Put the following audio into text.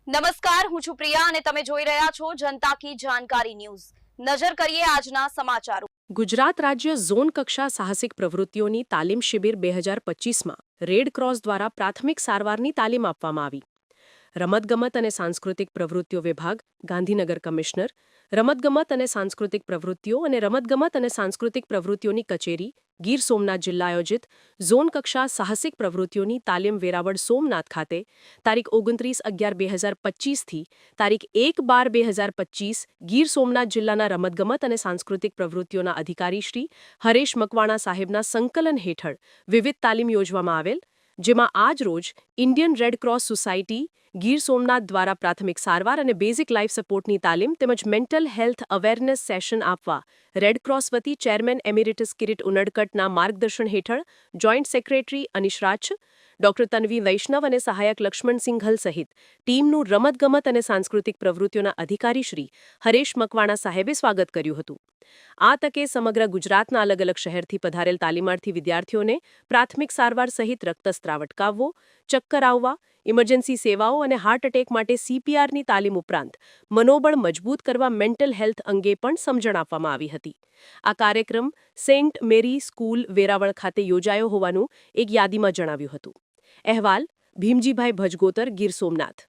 નમસ્કાર, હું છું પ્રિયા અને તમે જોઈ રહ્યા છો જનતા કી જાણકારી ન્યૂઝ। નજર કરીએ આજના સમાચારો। ગુજરાત રાજ્ય ઝોન કક્ષા સાહસિક પ્રવૃત્તિઓની તાલીમ શિબિર 2025માં રેડ ક્રોસ દ્વારા પ્રાથમિક સારવારની તાલીમ આપવામાં આવી। રમતગમત અને સાંસ્કૃતિક પ્રવૃત્તિઓ વિભાગ, ગાંધીનગર કમિશનર, રમતગમત અને સાંસ્કૃતિક પ્રવૃત્તિઓ અને રમતગમત અને સાંસ્કૃતિક પ્રવૃત્તિઓની કચેરી, ગીર સોમનાથ જિલ્લા આયોજિત ઝોન કક્ષા સાહસિક પ્રવૃત્તિઓની તાલીમ વેરાવળ સોમનાથ ખાતે તારીખ 29/11/2025 થી તારીખ 1/12/2025 ગીર સોમનાથ જિલ્લાના રમતગમત અને સાંસ્કૃતિક પ્રવૃત્તિઓના અધિકારી શ્રી હરેશ મકવાણા સાહેબના સંકલન હેઠળ વિવિધ તાલીમ યોજવામાં આવેલ, જેમાં આજ રોજ Indian red cross society Gir Somnath દ્વારા પ્રાથમિક સારવાર અને બેઝિક લાઇફ સપોર્ટની તાલીમ તેમજ મેન્ટલ હેલ્થ અવેરનેસ સેશન આપવા રેડ ક્રોસ વતી ચેરમેન એમિરેટસ કિરીટ ઉનડકટના માર્ગદર્શન હેઠળ જોઈન્ટ સેક્રેટરી અનિશ રાજ, ડોક્ટર તન્વી વૈષ્ણવ અને સહાયક લક્ષ્મણ સિંઘલ સહિત ટીમનું રમતગમત અને સાંસ્કૃતિક પ્રવૃત્તિઓના અધિકારી શ્રી હરેશ મકવાણા સાહેબે સ્વાગત કર્યું હતું। આ તકે સમગ્ર ગુજરાતના અલગ અલગ શહેરથી પધારેલ તાલીમાર્થી વિદ્યાર્થીઓને પ્રાથમિક સારવાર સહિત રક્તસ્રાવ અટકાવવો, ચક્કર આવવા, ઇમરજન્સી સેવાઓ અને હાર્ટ એટેક માટે CPRની તાલીમ ઉપરાંત મનોબળ મજબૂત કરવા મેન્ટલ હેલ્થ અંગે પણ સમજણ આપવામાં આવી હતી। આ કાર્યક્રમ સેન્ટ મેરી સ્કૂલ વેરાવળ ખાતે યોજાયો હોવાનું એક યાદીમાં જણાવ્યું હતું। અહેવાલ ભીમજીભાઈ ભજગોતર, ગીર સોમનાથ।